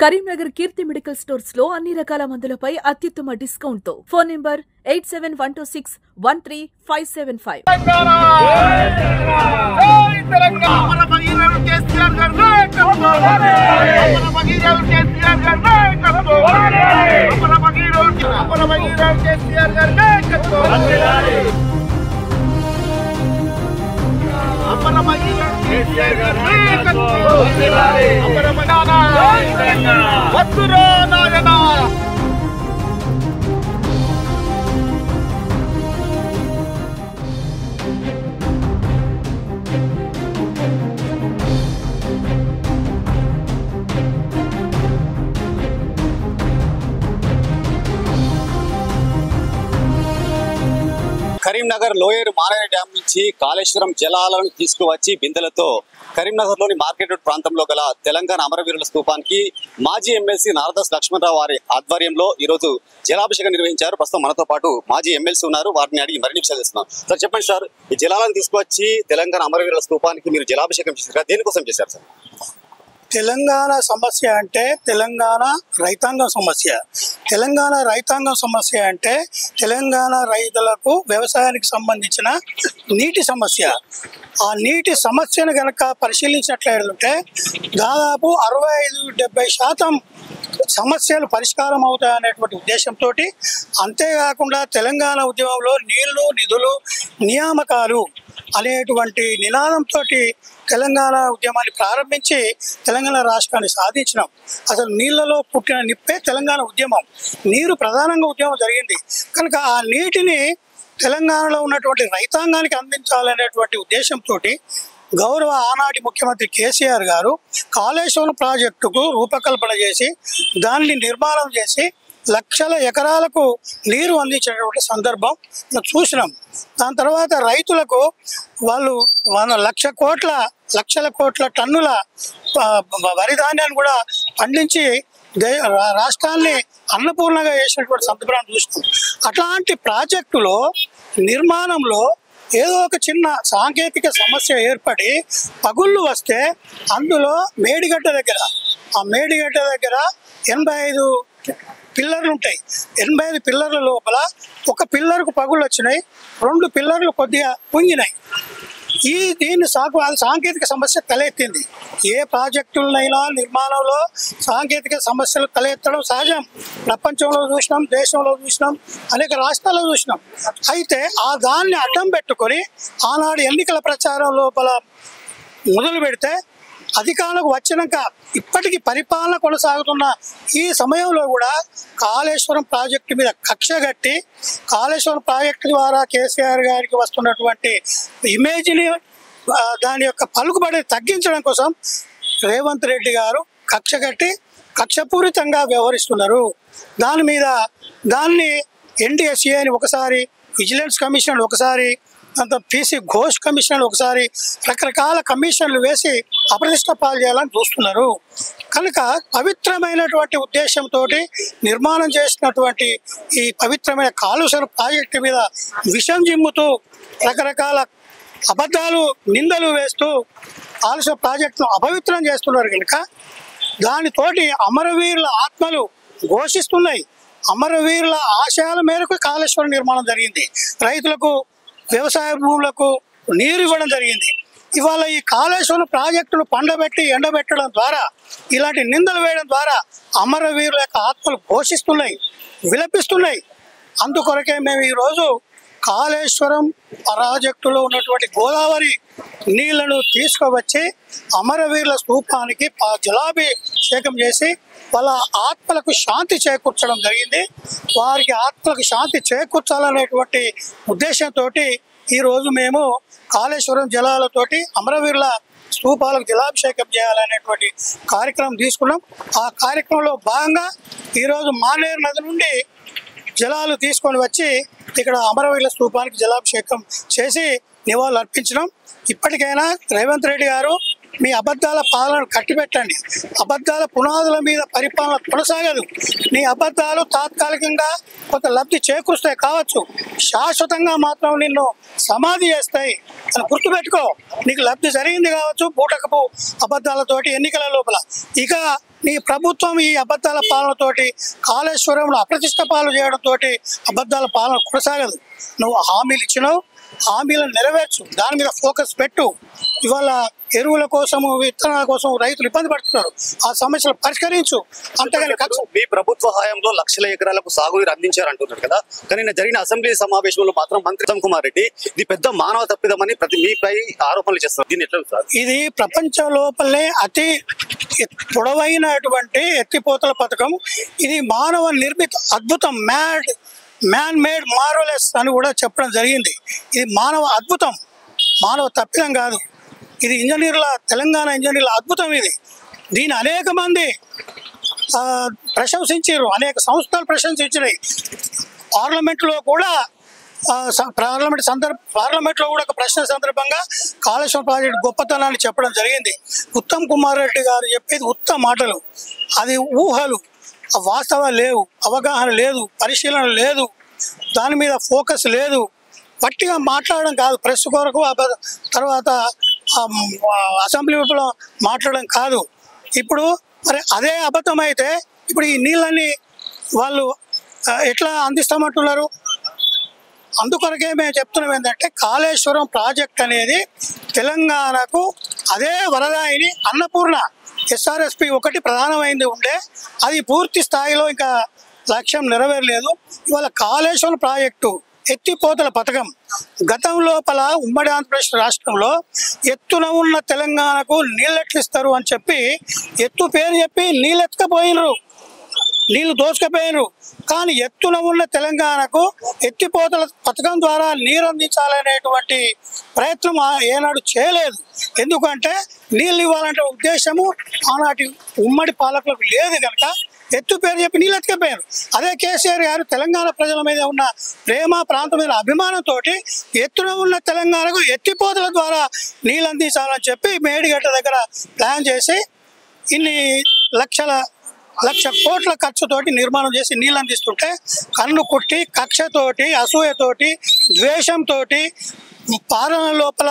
కరీంనగర్ కీర్తి medical stores లో అన్ని రకాల మందులపై అత్యుత్తమ డిస్కౌంట్ తో phone number 8712613575. Karimnagar lower Manair dam నుంచి కాళేశ్వరం జలాలను తీసుకువచ్చి బిందెలతో కరీంనగర్లోని మార్కెట్ రోడ్ ప్రాంతంలో గల తెలంగాణ అమరవీరుల స్తూపానికి మాజీ ఎమ్మెల్సీ నారదాస్ లక్ష్మణరావు వారి ఆధ్వర్యంలో ఈరోజు జలాభిషేకం నిర్వహించారు. ప్రస్తుతం మనతో పాటు మాజీ ఎమ్మెల్సీ ఉన్నారు, వారిని అడిగి మరిన్ని విషయాలు తెలుస్తున్నాం. సార్ చెప్పండి సార్, ఈ జలాలను తీసుకువచ్చి తెలంగాణ అమరవీరుల స్తూపానికి మీరు జలాభిషేకం చేశారు, దేనికోసం చేశారు సార్? తెలంగాణ సమస్య అంటే తెలంగాణ రైతాంగం సమస్య. తెలంగాణ రైతాంగం సమస్య అంటే తెలంగాణ రైతులకు వ్యవసాయానికి సంబంధించిన నీటి సమస్య. ఆ నీటి సమస్యను కనుక పరిశీలించినట్లయితే దాదాపు 65-70% సమస్యలు పరిష్కారం అవుతాయనేటువంటి ఉద్దేశంతో, అంతేకాకుండా తెలంగాణ ఉద్యమంలో నీళ్లు నిధులు నియామకాలు అనేటువంటి నినాదంతో తెలంగాణ ఉద్యమాన్ని ప్రారంభించి తెలంగాణ రాష్ట్రాన్ని సాధించినాం. అసలు నీళ్లలో పుట్టిన నిప్పే తెలంగాణ ఉద్యమం. నీరు ప్రధానంగా ఉద్యమం జరిగింది కనుక ఆ నీటిని తెలంగాణలో ఉన్నటువంటి రైతాంగానికి అందించాలనేటువంటి ఉద్దేశంతో గౌరవ ఆనాటి ముఖ్యమంత్రి కేసీఆర్ గారు కాళేశ్వరం ప్రాజెక్టుకు రూపకల్పన చేసి దాన్ని నిర్మాణం చేసి లక్షల ఎకరాలకు నీరు అందించేటువంటి సందర్భం చూసినాం. దాని తర్వాత రైతులకు వాళ్ళు లక్షల కోట్ల టన్నుల వరి ధాన్యాన్ని కూడా పండించి రాష్ట్రాన్ని అన్నపూర్ణంగా చేసినటువంటి సందర్భాన్ని చూసినాం. అట్లాంటి ప్రాజెక్టులో నిర్మాణంలో ఏదో ఒక చిన్న సాంకేతిక సమస్య ఏర్పడి పగుళ్ళు వస్తే అందులో మేడిగడ్డ దగ్గర 85 పిల్లర్లు ఉంటాయి. 85 పిల్లర్ల లోపల ఒక పిల్లర్కు పగుళ్ళు వచ్చినాయి, 2 పిల్లర్లు కొద్దిగా పొంగినాయి. దీన్ని సాంకేతిక సమస్య తలెత్తింది. ఏ ప్రాజెక్టులనైనా నిర్మాణంలో సాంకేతిక సమస్యలు తలెత్తడం సహజం. ప్రపంచంలో చూసినాం, దేశంలో చూసినాం, అనేక రాష్ట్రాల్లో చూసినాం. అయితే దాన్ని అడ్డం పెట్టుకొని ఆనాడు ఎన్నికల ప్రచారం లోపల మొదలు పెడితే అధికారులకు వచ్చినాక ఇప్పటికీ పరిపాలన కొనసాగుతున్న ఈ సమయంలో కూడా కాళేశ్వరం ప్రాజెక్టు మీద కక్ష కట్టి కాళేశ్వరం ప్రాజెక్టు ద్వారా కేసీఆర్ గారికి వస్తున్నటువంటి ఇమేజ్ని దాని యొక్క పలుకుబడి తగ్గించడం కోసం రేవంత్ రెడ్డి గారు కక్ష కట్టి కక్షపూరితంగా వ్యవహరిస్తున్నారు. దాన్ని NDSA అని ఒకసారి, విజిలెన్స్ కమిషన్ ఒకసారి, అంత PC ఘోష్ కమిషన్ ఒకసారి, రకరకాల కమిషన్లు వేసి అప్రతిష్ట పాలు చేయాలని చూస్తున్నారు. కనుక పవిత్రమైనటువంటి ఉద్దేశంతో నిర్మాణం చేసినటువంటి ఈ పవిత్రమైన కాళేశ్వరం ప్రాజెక్టు మీద విషం జిమ్ముతూ రకరకాల అబద్ధాలు నిందలు వేస్తూ కాళేశ్వరం ప్రాజెక్టును అపవిత్రం చేస్తున్నారు. కనుక దానితోటి అమరవీరుల ఆత్మలు ఘోషిస్తున్నాయి. అమరవీరుల ఆశయాల మేరకు కాళేశ్వరం నిర్మాణం జరిగింది. రైతులకు వ్యవసాయ భూములకు నీరు ఇవ్వడం జరిగింది. ఇవాళ ఈ కాళేశ్వరం ప్రాజెక్టును పండబెట్టి ఎండబెట్టడం ద్వారా, ఇలాంటి నిందలు వేయడం ద్వారా అమరవీరుల యొక్క ఆత్మలు ఘోషిస్తున్నాయి, విలపిస్తున్నాయి. అందుకొరకే మేము ఈరోజు కాళేశ్వరం ప్రాజెక్టులో ఉన్నటువంటి గోదావరి నీళ్లను తీసుకువచ్చి అమరవీరుల స్తూపానికి జలాభిషేకం చేసి వాళ్ళ ఆత్మలకు శాంతి చేకూర్చడం జరిగింది. వారికి ఆత్మలకు శాంతి చేకూర్చాలనేటువంటి ఉద్దేశంతో ఈరోజు మేము కాళేశ్వరం జలాలతోటి అమరవీరుల స్తూపాలకు జలాభిషేకం చేయాలనేటువంటి కార్యక్రమం తీసుకున్నాం. ఆ కార్యక్రమంలో భాగంగా ఈరోజు మానేరు నది నుండి జలాలు తీసుకొని వచ్చి ఇక్కడ అమరవీరుల స్తూపానికి జలాభిషేకం చేసి నివాళులు అర్పించడం. ఇప్పటికైనా రేవంత్ రెడ్డి గారు మీ అబద్ధాల పాలన కట్టిపెట్టండి. అబద్ధాల పునాదుల మీద పరిపాలన కొనసాగదు. నీ అబద్ధాలు తాత్కాలికంగా కొంత లబ్ధి చేకూరుస్తాయి కావచ్చు, శాశ్వతంగా మాత్రం నిన్ను సమాధి చేస్తాయి అని గుర్తుపెట్టుకో. నీకు లబ్ధి జరిగింది కావచ్చు బూటకపు అబద్ధాలతోటి ఎన్నికల లోపల. ఇక నీ ప్రభుత్వం ఈ అబద్ధాల పాలనతోటి కాళేశ్వరంలో అప్రతిష్ట పాలన చేయడంతో అబద్ధాల పాలన కొనసాగదు. నువ్వు హామీలు ఇచ్చినావు, హామీలను నెరవేర్చు, దాని మీద ఫోకస్ పెట్టు. ఇవాళ ఎరువుల కోసము విత్తనాల కోసం రైతులు ఇబ్బంది పడుతున్నారు, ఆ సమస్యలు పరిష్కరించు. అంతేగాని మీ ప్రభుత్వ హయాంలో లక్షల ఎకరాలకు సాగునీరు అందించారంటున్నారు కదా, కానీ నిన్న జరిగిన అసెంబ్లీ సమావేశంలో మాత్రం మంత్రి ఉత్తమ్ కుమార్ రెడ్డి ఇది పెద్ద మానవ తప్పిదమని మీపై ఆరోపణలు చేస్తారు. దీన్ని ఎట్లా సార్? ఇది ప్రపంచం లోపలనే అతి పొడవైనటువంటి ఎత్తిపోతల పథకం. ఇది మానవ నిర్మిత అద్భుతం, మ్యాన్ మేడ్ మార్వెలస్ అని కూడా చెప్పడం జరిగింది. ఇది మానవ అద్భుతం, మానవ తప్పిదం కాదు. ఇది తెలంగాణ ఇంజనీర్ల అద్భుతం. దీన్ని అనేక మంది ప్రశంసించారు, అనేక సంస్థలు ప్రశంసించినాయి. పార్లమెంట్లో కూడా ఒక ప్రశ్న సందర్భంగా కాళేశ్వరం ప్రాజెక్టు గొప్పతనాన్ని చెప్పడం జరిగింది. ఉత్తమ్ కుమార్ రెడ్డి గారు చెప్పేది ఉత్తమ మాటలు, అది ఊహలు, వాస్తవాలు లేవు, అవగాహన లేదు, పరిశీలన లేదు, దాని మీద ఫోకస్ లేదు. వట్టిగా మాట్లాడడం కాదు, ప్రెస్ కొరకు తర్వాత అసెంబ్లీలో మాట్లాడడం కాదు. ఇప్పుడు మరి అదే అబద్ధం అయితే ఇప్పుడు ఈ నీళ్ళని వాళ్ళు ఎట్లా అందిస్తామంటున్నారు? అందుకొరకే మేము చెప్తున్నాం ఏంటంటే కాళేశ్వరం ప్రాజెక్ట్ అనేది తెలంగాణకు అదే వరదాయిని, అన్నపూర్ణ. SRSP ఒకటి ప్రధానమైంది ఉండే, అది పూర్తి స్థాయిలో ఇంకా లక్ష్యం నెరవేరలేదు. ఇవాళ కాళేశ్వరం ప్రాజెక్టు ఎత్తిపోతల పథకం గతం లోపల ఉమ్మడి ఆంధ్రప్రదేశ్ రాష్ట్రంలో ఎత్తున ఉన్న తెలంగాణకు నీళ్ళెట్లిస్తారు అని చెప్పి ఎత్తు పేరు చెప్పి నీళ్ళెత్తకపోయినరు, నీళ్లు దోచుకపోయినరు. కానీ ఎత్తున ఉన్న తెలంగాణకు ఎత్తిపోతల పథకం ద్వారా నీరు అందించాలనేటువంటి ప్రయత్నం ఏనాడు చేయలేదు. ఎందుకంటే నీళ్ళు ఇవ్వాలంటే ఉద్దేశము ఆనాటి ఉమ్మడి పాలకులకు లేదు కనుక ఎత్తు పేరు చెప్పి నీళ్ళు ఎత్తుకపోయారు. అదే కేసీఆర్ గారు తెలంగాణ ప్రజల మీద ఉన్న ప్రేమ, ప్రాంతం మీద అభిమానంతో ఎత్తున ఉన్న తెలంగాణకు ఎత్తిపోతల ద్వారా నీళ్ళు అందించాలని చెప్పి మేడిగడ్డ దగ్గర ప్లాన్ చేసి ఇన్ని లక్ష కోట్ల ఖర్చుతోటి నిర్మాణం చేసి నీళ్ళు అందిస్తుంటే కన్ను కుట్టి కక్షతోటి, అసూయతోటి, ద్వేషంతో, పాలన లోపల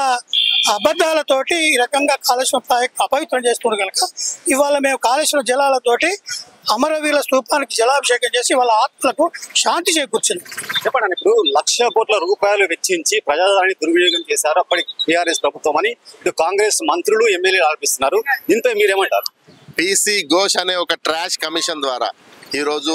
అబద్ధాలతోటి ఈ రకంగా కాళేశ్వరం ప్రాజెక్టు అపవిత్రం చేస్తున్నారు కనుక ఇవాళ మేము కాళేశ్వరం జలాలతోటి అమరవీరుల స్తూపానికి జలాభిషేకం చేసి వాళ్ళ ఆత్మలకు శాంతి చేకూర్చింది. చెప్పండి, ఇప్పుడు 1,00,000 కోట్ల రూపాయలు వెచ్చించి ప్రజాదాన్ని దుర్వినియోగం చేశారు అప్పటి టీఆర్ఎస్ ప్రభుత్వం అని ఇటు కాంగ్రెస్ మంత్రులు, ఎమ్మెల్యేలు ఆరోపిస్తున్నారు. దీంతో మీరేమంటారు? PC ఘోష్ అనే ఒక ట్రాష్ కమిషన్ ద్వారా ఈరోజు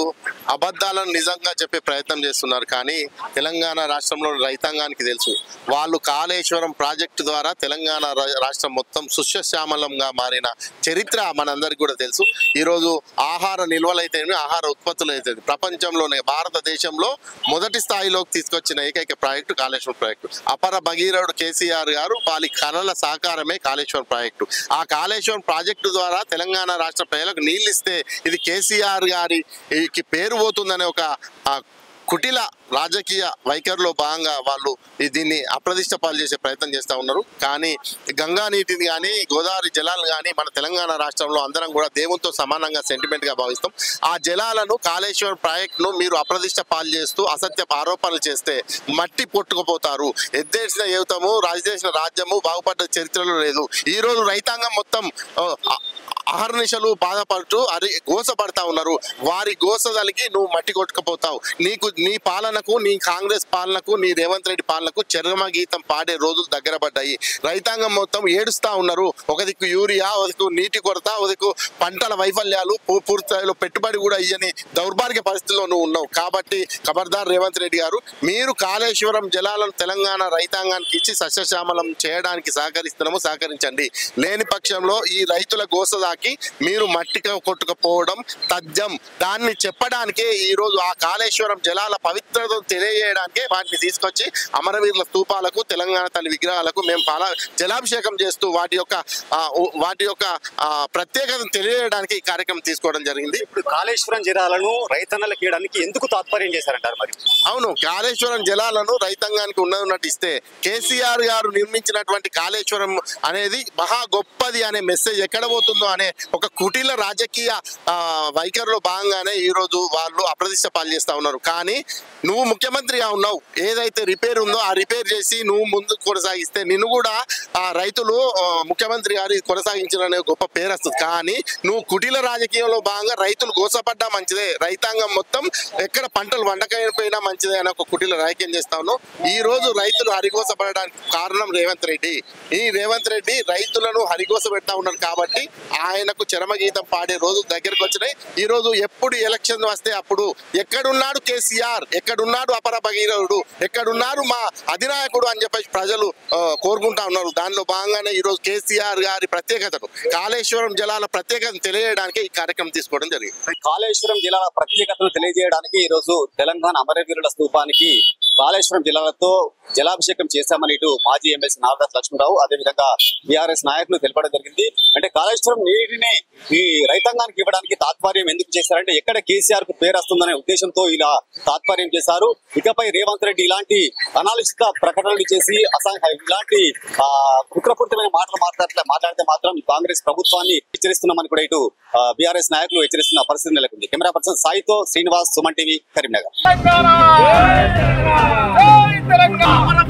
అబద్ధాలను నిజంగా చెప్పే ప్రయత్నం చేస్తున్నారు. కానీ తెలంగాణ రాష్ట్రంలో రైతాంగానికి తెలుసు, వాళ్ళు కాళేశ్వరం ప్రాజెక్టు ద్వారా తెలంగాణ రాష్ట్రం మొత్తం సుశ్యశ్యామలంగా మారిన చరిత్ర మనందరికీ కూడా తెలుసు. ఈరోజు ఆహార నిల్వలైతే, ఆహార ఉత్పత్తులు అయితే ప్రపంచంలోనే భారతదేశంలో మొదటి స్థాయిలోకి తీసుకొచ్చిన ఏకైక ప్రాజెక్టు కాళేశ్వరం ప్రాజెక్టు. అపర భగీరథుడు కేసీఆర్ గారు వాళ్ళ కళల సాకారమే కాళేశ్వరం ప్రాజెక్టు. ఆ కాళేశ్వరం ప్రాజెక్టు ద్వారా తెలంగాణ రాష్ట్ర ప్రజలకు నీళ్ళు ఇస్తే ఇది కేసీఆర్ గారి పేరు పోతుందనే ఒక కుటిల రాజకీయ వైఖరిలో భాగంగా వాళ్ళు దీన్ని అప్రదిష్ట పాలు చేసే ప్రయత్నం చేస్తూ ఉన్నారు. కానీ గంగా నీటిని కానీ, గోదావరి జలాలు కానీ మన తెలంగాణ రాష్ట్రంలో అందరం కూడా దేవునితో సమానంగా సెంటిమెంట్గా భావిస్తాం. ఆ జలాలను కాళేశ్వరం ప్రాజెక్టును మీరు అప్రదిష్ట పాలు చేస్తూ అసత్య ఆరోపణలు చేస్తే మట్టి పొట్టుకుపోతారు. ఎద్దేసిన యువతము, రాజదేశిన రాజ్యము బాగుపడ్డ చరిత్రలో లేదు. ఈరోజు రైతాంగం మొత్తం అహర్నిశలు బాధపడుతూ గోసపడతా ఉన్నారు. వారి గోసదలికి నువ్వు మట్టి కొట్టుకుపోతావు. నీ పాలనకు, నీ కాంగ్రెస్ పాలనకు, నీ రేవంత్ రెడ్డి పాలనకు చరమ గీతం పాడే రోజులు దగ్గర పడ్డాయి. రైతాంగం మొత్తం ఏడుస్తా ఉన్నారు. ఒక దిక్కు యూరియా, ఒక దిక్కు నీటి కొరత, ఒక దిక్కు పంటల వైఫల్యాలు, పూర్తిస్థాయిలో పెట్టుబడి కూడా ఇయ్యని దౌర్భాగ్య పరిస్థితిలో నువ్వు ఉన్నావు. కాబట్టి ఖబర్దార్ రేవంత్ రెడ్డి గారు, మీరు కాళేశ్వరం జలాలను తెలంగాణ రైతాంగానికి ఇచ్చి సస్యశ్యామలం చేయడానికి సహకరించండి. లేని పక్షంలో ఈ రైతుల గోస మీరు మట్టిగా కొట్టుకుపోవడం తథ్యం. దాన్ని చెప్పడానికే ఈరోజు ఆ కాళేశ్వరం జలాల పవిత్రతను తెలియజేయడానికే వాటిని తీసుకొచ్చి అమరవీరుల స్తూపాలకు, తెలంగాణ తల్లి విగ్రహాలకు మేము జలాభిషేకం చేస్తూ వాటి యొక్క ప్రత్యేకతను తెలియజేయడానికి ఈ కార్యక్రమం తీసుకోవడం జరిగింది. ఇప్పుడు కాళేశ్వరం జలాలను రైతన్నలకు ఇవ్వడానికి ఎందుకు తాత్పర్యం చేశారంటారు? మరి అవును, కాళేశ్వరం జలాలను రైతాంగానికి ఉన్నట్టు ఇస్తే కేసీఆర్ గారు నిర్మించినటువంటి కాళేశ్వరం అనేది మహా గొప్పది అనే మెసేజ్ ఎక్కడ పోతుందో అనే అనే ఒక కుటీల రాజకీయ వైఖరిలో భాగంగానే ఈరోజు వాళ్ళు అప్రదిష్ట పాలు చేస్తూ ఉన్నారు. కానీ నువ్వు ముఖ్యమంత్రిగా ఉన్నావు, ఏదైతే రిపేర్ ఉందో ఆ రిపేర్ చేసి నువ్వు ముందుకు కొనసాగిస్తే నిన్ను కూడా రైతులు ముఖ్యమంత్రి గారి కొనసాగించాలనే గొప్ప పేరు వస్తుంది. కానీ నువ్వు కుటీల రాజకీయంలో భాగంగా రైతులు గోసపడ్డా మంచిదే, రైతాంగం మొత్తం ఎక్కడ పంటలు వండకపోయినా మంచిదే అని ఒక కుటీల రాజకీయం చేస్తా ఉన్నావు. ఈ రోజు రైతులు హరిగోసపడడానికి కారణం రేవంత్ రెడ్డి. ఈ రేవంత్ రెడ్డి రైతులను హరిగోస పెడతా ఉన్నారు కాబట్టి ఆయనకు చరమగీతం పాడే రోజు దగ్గరకు వచ్చినాయి. ఈ రోజు ఎప్పుడు ఎలక్షన్ వస్తే అప్పుడు ఎక్కడున్నాడు కేసీఆర్, ఎక్కడున్నాడు అపర భగీరథుడు, ఎక్కడున్నారు మా అధినాయకుడు అని చెప్పేసి ప్రజలు కోరుకుంటా ఉన్నారు. దానిలో భాగంగానే ఈ రోజు కేసీఆర్ గారి ప్రత్యేకతను, కాళేశ్వరం జలాల ప్రత్యేకతను తెలియజేయడానికి ఈ కార్యక్రమం తీసుకోవడం జరిగింది. కాళేశ్వరం జిల్లాల ప్రత్యేకతను తెలియజేయడానికి ఈ రోజు తెలంగాణ అమరవీరుల స్తూపానికి కాళేశ్వరం జిల్లాలతో జలాభిషేకం చేశామని ఇటు మాజీ ఎమ్మెల్సీ నారదాస్ లక్ష్మణరావు అదేవిధంగా బీఆర్ఎస్ నాయకులు తెలపడం జరిగింది. అంటే కాళేశ్వరం నీటిని ఈ రైతాంగానికి ఇవ్వడానికి తాత్పర్యం ఎందుకు చేశారంటే ఎక్కడ కేసీఆర్ కు పేరు వస్తుందనే ఉద్దేశంతో ఇలా తాత్పర్యం చేశారు. ఇకపై రేవంత్ రెడ్డి ఇలాంటి అనాలిసిక ప్రకటనలు చేసి ఇలాంటి కుట్రపూరితమైన మాటలు మాట్లాడితే మాత్రం కాంగ్రెస్ ప్రభుత్వాన్ని హెచ్చరిస్తున్నామని కూడా ఇటు బీఆర్ఎస్ నాయకులు హెచ్చరిస్తున్న పరిస్థితి నెలకొంది. కెమెరా పర్సన్ సాయితో శ్రీనివాస్, సుమన్ టీవీ, కరీంనగర్. అమర